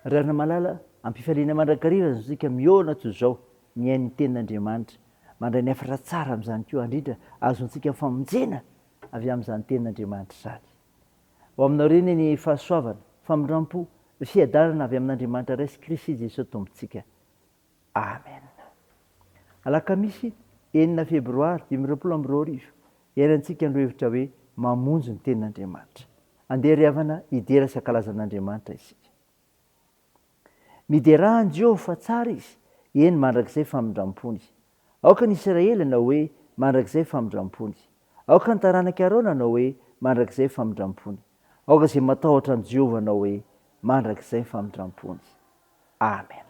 Rana malala ampifaliana mandrakariva zonsika miona toy izao miain'ny tenin'Andriamanitra mandray ny efatra tsara amin'izany koa andrindra azontsika famonjena avy amin'izany tenin'Andriamanitra izany. Ho aminao reny ny fahasoavana, famindram-po, fiadanana avy amin'Andriamanitra Resy Kristy Jesosy Tompontsika. Amen. Alakamisy 9 febroary 2022 iarantsika andro hevitra hoe mamonjy ny tenin'Andriamanitra. Andeha ry havana hidera sy hankalazan'Andriamanitra isika. Miderahan Jehovah fa tsara izy, eny mandrakizay famindram-pony. Aoka ny Israely na hoe mandrakizay famindram-pony. Aoka ny taranaka Arona na hoe mandrakizay famindram-pony. Aoka izay matahotra an' Jehovah na hoe mandrakizay famindram-pony. Amen.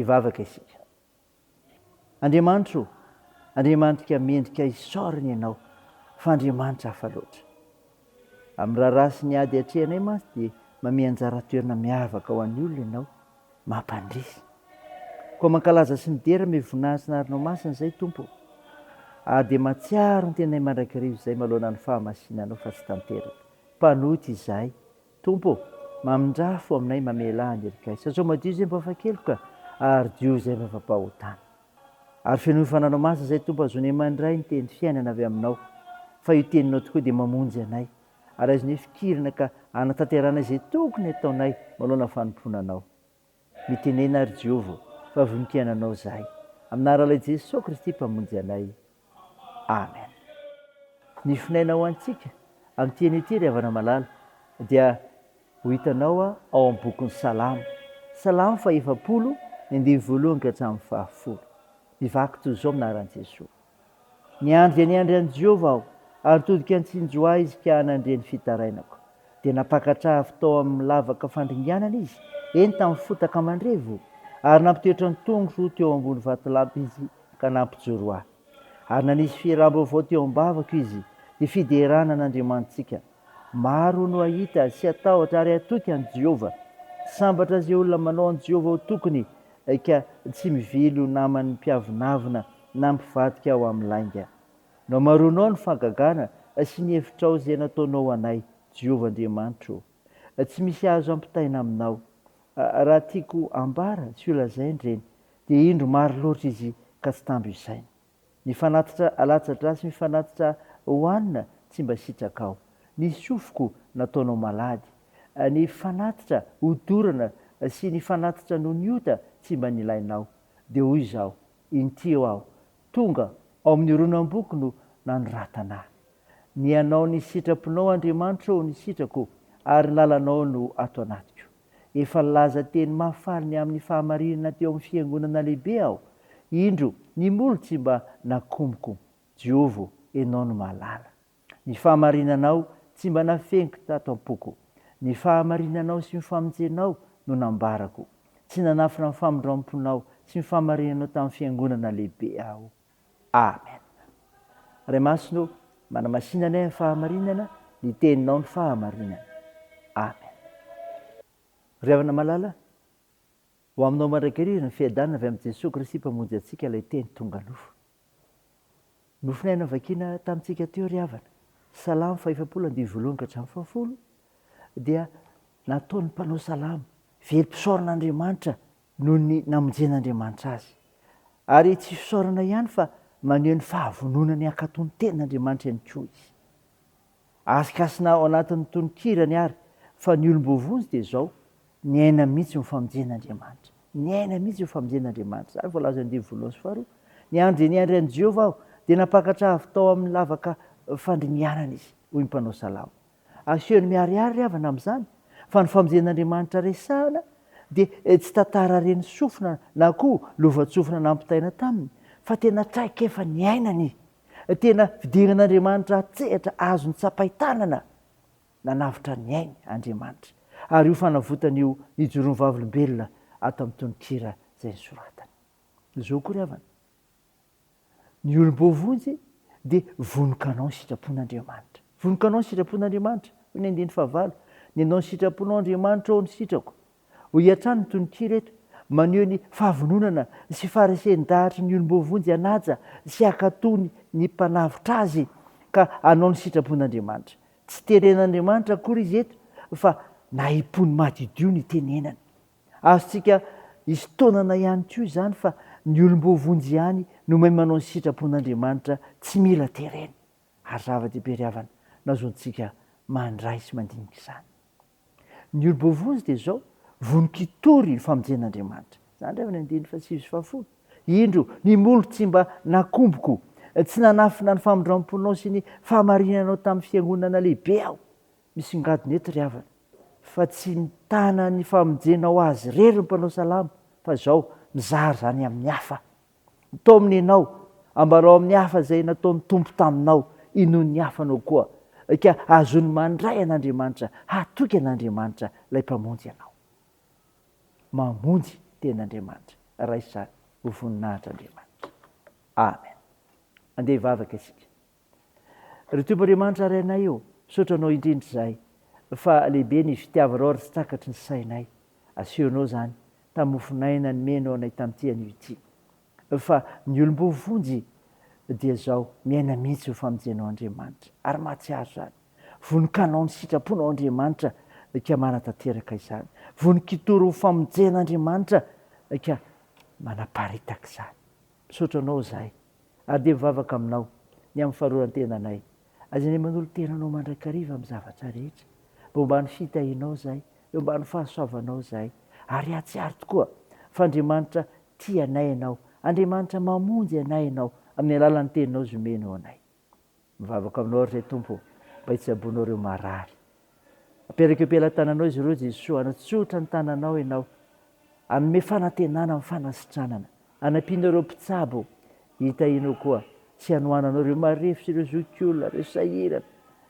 hivavaka isika. Andriamanitro, Andriamanitra mendrika isaorana ianao, fa Andriamanitra hafa loatra. Amin'ny raharaha sy ny ady atrehanay mantsy dia mamea anjara toerana miavaka ho an'ny olona ianao, mampandrisy. Koa mankalaza sy midera me voninahitra narinao masina izay Tompo. Ary dia matsiaro ny tenay mandrakarivo izay maloana ny fahamasinanao fa tsy tanteraka. Mpanoty izahay, Tompo, mamindrafo aminay mamela ny erikay. Satria madio izay mpahafakeloka ary dio izay mafampahotana. Ary fenoy fananao masina izay Tompo azonay mandray ny teny fiainana avy aminao. Fa io teninao tokoa dia mamonjy anay. Ary azonay fikirana ka anatanterana izay tokony ataonay maloana fanomponanao. Mitenena ary Jehovah fa voninkiananao izahay. Amin'ny anaran'i Jesosy Kristy mpamonjy anay. Amen. Ny finainao antsika amin'ny teny ity ry havana malala dia ho hitanao ao amin'ny bokin'ny Salamo. Salamo 120 ka hatramin'ny 110. Mivaky toy izao amin'ny anaran'i Jesosy. Niandry dia niandry an'i Jehovah aho, ary todika antsinjo ahy izy ka hanandre ny fitarainako. Dia napakatraha tao amin'ny lavaka fandringanana izy, eny tamin'ny fotaka mandrevo, ary nampitoetra ny tongotro teo ambony vatolampy izy ka nampijoro ahy. Ary nanisy firambo avao teo am-bavako izy, dia fiderana an'Andriamanitsika. Maro no ahita sy atahotra ary atoky an'i Jehovah. Sambatra izay olona manao an'i Jehovah ho tokony, ka tsy mivily ho namany mpiavonavina na mivadika ao amin'ny lainga. No maronao ny fagagana sy ny hevitrao izay nataonao anay, Jehovah Andriamanitro. Tsy misy azo ampitaina aminao. Raha tiako ambara sy olazainy ireny, dia indro maro loatra izy ka tsy tambo isaina. Ny fanatitra alatsatra sy mifanatitra hohanina tsy mba sitraka ao. Ny sofiko nataonao malady. Ny fanatitra hodorana sy ny fanatitra noho ny ota tsy mba nilainao. Dia hoy izao, intio aho, tonga ao amin'ny ronam-boko no nanoratana. Ny anao ny sitraponao Andriamanitra ny sitrako, ary ny lalanao no ato anatiko. Efa laza teny mahafaly ny amin'ny fahamarinana teo amin'ny fiangonana lehibe aho. Indro ny molo tsy mba nakomboko. Jehovah, ianao no mahalala. Ny fahamarinanao tsy mba nafengiko tato am-poko. Ny fahamarinanao sy ny famonjenao no nambarako. Tsy nanafina ny famondram-ponao sy ny fahamarinanao tamin'ny fiangonana lehibe aho. Amen. Ray masino, manamasinanay amin'ny fahamarinana, ny teninao ny fahamarinana. Amen. Ry havana malala, ho aminao mandrakariva ny fiadanana avy amin'i Jesosy Kristy mpamonjy antsika ilay teny tonga nofo. Nofinaina vakiana tamintsika teo ry havana. Salamo 120 ka hatramin'ny 110 dia nataon'ny mpanao salamo velom-pisaoran'Andriamanitra noho ny namonjen'Andriamanitra azy. Ary tsy fisaorana ihany fa maneho ny fahavononany ankatony tenin'Andriamanitra ihany koa izy. Asikasina ao anatin'ny tononkirany ary fa ny olom-bovonjy dia izao, ny aina mihitsy ny famonjen'Andriamanitra. Ny aina mihitsy ny famonjen'Andriamanitra. Zany voalaza ny 2:1. Ny andro dia niandry an'i Jehovah aho, dia napakatra avy tao amin'ny lavaka fandringanana izy, hoy mpanao salamo. Asehony miharihary ry havana amin'izany, fa ny famonjen'Andriamanitra resahana dia tsy tantara reny sofina na koa lova-tsofina nampitaina taminy, fa tena traika efa ny ainany. Tena fidiran'Andriamanitra atsehatra azo ny tsapaitanana, nanavitra ny ainy Andriamanitra. Ary io fanavotana io nijoron'ny vavolombelona ato amin'ny tononkira izay nisoratany. Izao koa ry havana. Ny olom-bovonjy dia vonokanao ny sitrapon'Andriamanitra. Vonokanao ny sitrapon'Andriamanitra. Ny 9:9. Ny anao ny sitraponao Andriamanitra ao ny sitrako. Ho hiatrany ny tononkira eto, maneho ny fahavononana sy faharisen-dahatra ny olom-bovonjy hanaja sy hakatony ny mpanavitra azy ka hanao ny sitrapon'Andriamanitra. Tsy teren'Andriamanitra akory izy eto, fa nahimpony madidio ny tenenany. Azontsika hisy taonana ihany koa izany fa ny olom-bovonjy ihany no mahay manao ny sitrapon'Andriamanitra, tsy mila terena. Ary zava-dehibe ry havana, nazontsika mandray sy mandinika izany. Ny olom-bovonjy dia izao, vonin-kitory ny famonjen'Andriamanitra. Izany ry havana 9:7-10. Indro ny molo tsy mba nakomboko, tsy nanafina ny famondram-ponao sy ny fahamarinanao tamin'ny fiangonana lehibe aho. Misy ngadiny eto ry havana, fa tsy mitana ny famonjenao azy rery ny mpanao salamo, fa izao mizary zany amin'ny hafa. Tao amin'ny ianao, ambarao amin'ny hafa izay nataon'ny tompo taminao, inono ny hafanao koa, ka azony mandray an'Andriamanitra, hatoky an'Andriamanitra ilay mpamonjy ianao. Mamonjy ten'Andriamanitra. raisany ho voninahitr'Andriamanitra. Amen. Andeha hivavaka isika. Ry Tompon'Andriamanitra arainay io, sotranao indrindra izahay fa lehibe ny fitiavanao ary tsy takatry ny sainay. Asehonao izany tamofonaina nomenao anay tamin'ity anio ity. Fa ny olom-bovonjy dia zao miaina mihitsy ho famonjenao Andriamanitra ary mahatsiaro izany. Voninkanao ny sitraponao Andriamanitra ka manatanteraka izany. Vonin-kitoro ho famonjen'Andriamanitra ka manaparitaka izany. Sotranao izahay ary dia mivavaka aminao ny amin'ny faharoran-tenanay. Aza ny manolo tenanao mandrakariva amin'ny zavatra rehetra. Momba ny fitahinao izahay, momba ny fahasoavanao izahay. Ary atsiaro tokoa fa Andriamanitra tia anay ianao. Andriamanitra mamonjy anay ianao amin'ny alalan'ny teninao zomenao anay. Mivavaka aminao ry Tompo mba hitsaboanao ireo marary. Aperaka eo am-pelantananao izy ireo Jesosy, anatsotra ny tananao ianao. Anome fanantenana amin'ny fanasitranana. Anampiana ireo mpitsabo hitahinao koa. Sy anohananao ireo marefo sy ireo zokiolona, ireo sahirana,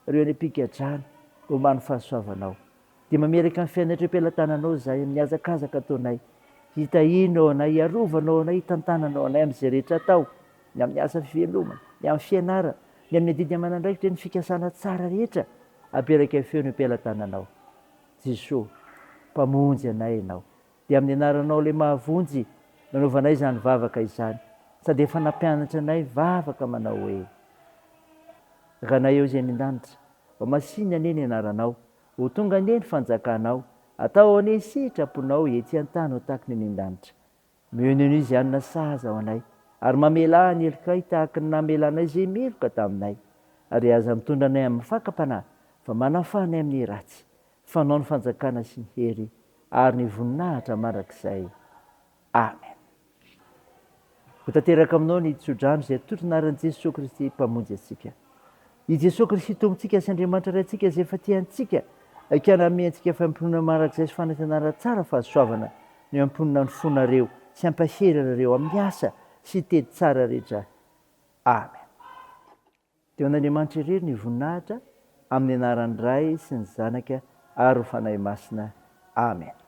ireo any am-pikadrana momba ny fahasoavanao. Dia mameraka ny fiainatra eo am-pelantananao izahay amin'ny hazakazaka ataonay. Hitahinao anay, hiarovanao anay, hitantananao anay amin'izay rehetra atao. Ny amin'ny asa fivelomana, ny amin'ny fianarana, ny amin'ny adidina aman'andraikitra, ny fikasana tsara rehetra. Aperaka feony am-pelantananao. Jesosy, mpamonjy anay ianao. Dia amin'ny anaranao ilay mahavonjy nanaovanay izany vavaka izany. Sady efa nampianatra anay vavaka manao hoe: ranay eo izay an-danitra, ho masiny anie ny anaranao, ho tonga anie ny fanjakanao, atao anie sitraponao etsy an-tany ho tahaka ny an-danitra. Miheno izy anona sahaza ao anay, ary mamela ny helokay tahaka ny namelanay izay meloka taminay. Ary aza mitondra anay amin'ny fakam-panahy, fa manafanay amin'ny ratsy. Fanao ny fanjakana sy ny hery, ary ny voninahitra mandrakizay. Amen. Ho tanteraka aminao ny tsodrano izay atotry ny anaran'i Jesosy Kristy mpamonjy antsika. I Jesosy Kristy tompontsika sy Andriamanitra ray antsika izay efa tiantsika, ka nanome antsika fanomponana mandrakizay sy fanantenana tsara fahasoavana ny amponina ny fonareo sy ampaherana ireo amin'ny asa sy tety tsara rehetra. Amen. Teo an'Andriamanitra irery ny voninahitra amin'ny anaran'ny Ray sy ny Zanaka ary ho fanahy masina. Amen.